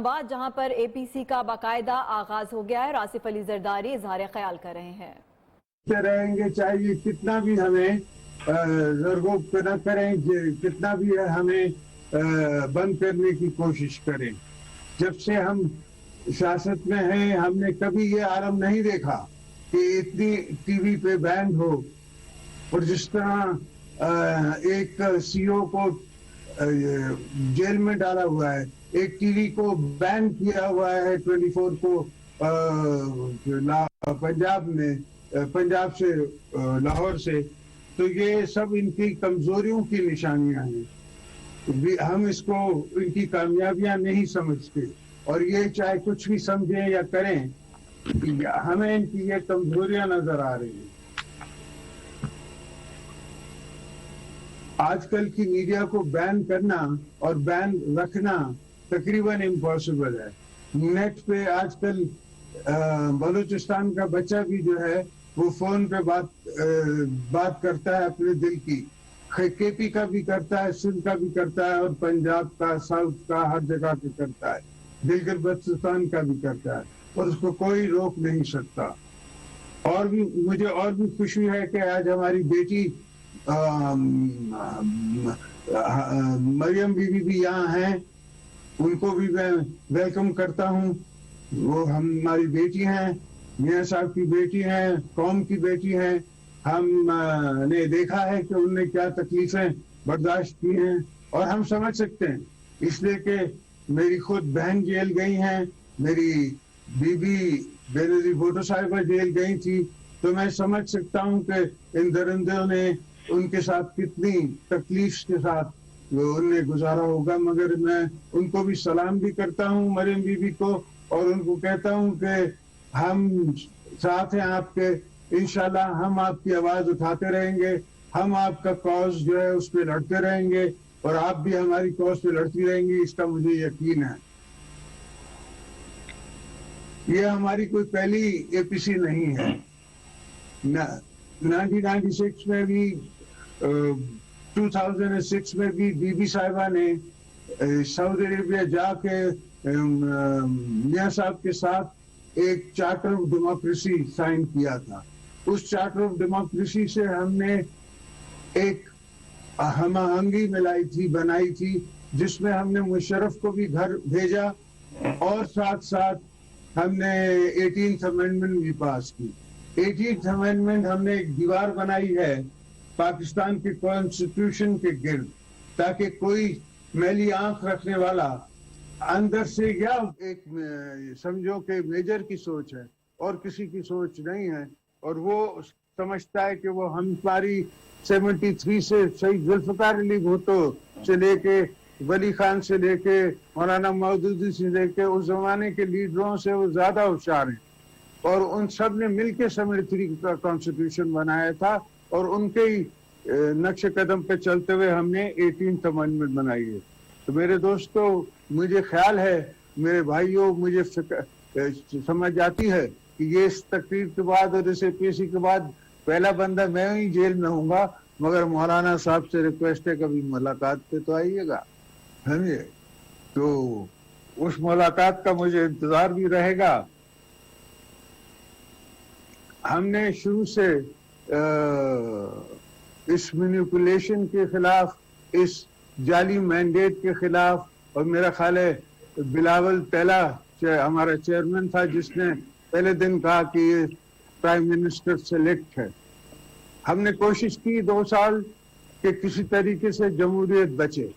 بعد جہاں پر اے پی سی کا باقاعدہ آغاز ہو گیا ہے، آصف علی زرداری اظہار خیال کر رہے ہیں۔ رہیں گے چاہے یہ کتنا بھی ہمیں زرگوب نہ کریں، کتنا بھی ہمیں بند کرنے کی کوشش کریں۔ جب سے ہم سیاست میں ہیں ہم نے کبھی یہ عالم نہیں دیکھا کہ اتنی ٹی وی پہ بین ہو، اور جس طرح ایک سی او کو جیل میں ڈالا ہوا ہے، ایک ٹی وی کو بین کیا ہوا ہے 24 کو پنجاب میں، پنجاب سے لاہور سے، تو یہ سب ان کی کمزوریوں کی نشانیاں ہیں۔ ہم اس کو ان کی کامیابیاں نہیں سمجھتے، اور یہ چاہے کچھ بھی سمجھیں یا کریں، ہمیں ان کی یہ کمزوریاں نظر آ رہی ہیں۔ آج کل کی میڈیا کو بین کرنا اور بین رکھنا تقریباً امپاسبل ہے۔ نیٹ پہ آج کل بلوچستان کا بچہ بھی جو ہے وہ فون پہ بات کرتا ہے اپنے دل کی، کے پی کا بھی کرتا ہے، سندھ کا بھی کرتا ہے، اور پنجاب کا، ساؤتھ کا، ہر جگہ پہ کرتا ہے، گلگت بلتستان کا بھی کرتا ہے، اور اس کو کوئی روک نہیں سکتا۔ اور بھی مجھے اور بھی خوشی ہے کہ آج ہماری بیٹی مریم بی بی بھی یہاں ہیں، ان کو بھی میں ویلکم کرتا ہوں۔ وہ ہماری بیٹی ہیں، میاں صاحب کی بیٹی ہیں، قوم کی بیٹی ہیں۔ ہم نے دیکھا ہے کہ ان نے کیا تکلیفیں برداشت کی ہیں، اور ہم سمجھ سکتے ہیں، اس لیے کہ میری خود بہن جیل گئی ہیں، میری بی بی بے نظیر بھٹو صاحبہ جیل گئی تھی، تو میں سمجھ سکتا ہوں کہ ان درندوں نے ان کے ساتھ کتنی تکلیف کے ساتھ ان نے گزارا ہوگا۔ مگر میں ان کو بھی سلام بھی کرتا ہوں، مریم بی بی کو، اور ان کو کہتا ہوں کہ ہم ساتھ ہیں آپ کے، انشاءاللہ ہم آپ کی آواز اٹھاتے رہیں گے، ہم آپ کا کاز جو ہے اس پہ لڑتے رہیں گے، اور آپ بھی ہماری کاز پہ لڑتی رہیں گی، اس کا مجھے یقین ہے۔ یہ ہماری کوئی پہلی اے پی سی نہیں ہے۔ 1996 میں بھی، 2006 میں بھی بی بی صاحبہ نے سعودی عربیہ جا کے میاں صاحب کے ساتھ ایک چارٹر آف ڈیموکریسی سائن کیا تھا۔ اس چارٹر آف ڈیموکریسی سے ہم نے ایک ہم آہنگی بنائی تھی، جس میں ہم نے مشرف کو بھی گھر بھیجا، اور ساتھ ساتھ ہم نے 18th امینڈمنٹ بھی پاس کی۔ 18th امینڈمنٹ ہم نے ایک دیوار بنائی ہے پاکستان کے کانسٹیٹیوشن کے گرد، تاکہ کوئی میلی آنکھ رکھنے والا اندر سے، یا ایک سمجھو کہ میجر کی سوچ ہے اور کسی کی سوچ نہیں ہے، اور وہ سمجھتا ہے کہ وہ ہماری 73 سے شہید ذوالفقار علی بھٹو سے لے کے ولی خان سے لے کے مولانا مودودی سے لے کے اس زمانے کے لیڈروں سے وہ زیادہ ہوشیار ہیں، اور ان سب نے مل کے 73 کا کانسٹیٹیوشن بنایا تھا، اور ان کے ہی نقش قدم پہ چلتے ہوئے ہم نے 18th امینڈمنٹ بنائی ہے۔ تو میرے دوستو، مجھے خیال ہے، میرے بھائیوں، مجھے سمجھ آتی ہے کہ یہ اس تقریر کے بعد اور اس اے پی سی کے بعد پہلا بندہ میں ہی جیل میں ہوں گا، مگر مولانا صاحب سے ریکویسٹ ہے کبھی ملاقات پہ تو آئیے گا، سمجھے؟ تو اس ملاقات کا مجھے انتظار بھی رہے گا۔ ہم نے شروع سے اس مینیپولیشن کے خلاف، اس جعلی مینڈیٹ کے خلاف، اور میرا خیال ہے بلاول تیلا ہمارا چیئرمین تھا، جس نے پہلے دن کہا کہ یہ پرائم منسٹر سلیکٹ ہے۔ ہم نے کوشش کی 2 سال کہ کسی طریقے سے جمہوریت بچے،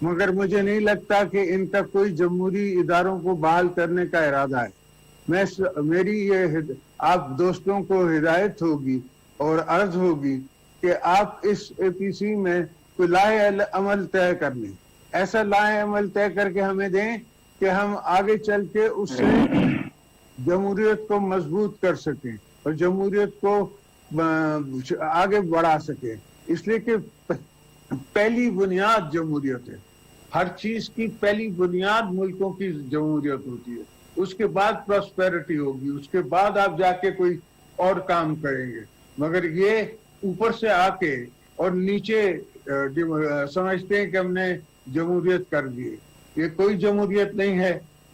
مگر مجھے نہیں لگتا کہ ان کا کوئی جمہوری اداروں کو بحال کرنے کا ارادہ ہے۔ میری یہ آپ دوستوں کو ہدایت ہوگی اور عرض ہوگی کہ آپ اس اے پی سی میں کوئی لائحہ عمل طے کر لیں، ایسا لائحہ عمل طے کر کے ہمیں دیں کہ ہم آگے چل کے اس سے جمہوریت کو مضبوط کر سکیں اور جمہوریت کو آگے بڑھا سکیں۔ اس لیے کہ پہلی بنیاد جمہوریت ہے، ہر چیز کی پہلی بنیاد ملکوں کی جمہوریت ہوتی ہے، اس کے بعد پراسپیرٹی ہوگی، اس کے بعد آپ جا کے کوئی اور کام کریں گے۔ مگر یہ اوپر سے آ کے اور نیچے سمجھتے ہیں کہ ہم نے جمہوریت کر دی، یہ کوئی جمہوریت نہیں ہے۔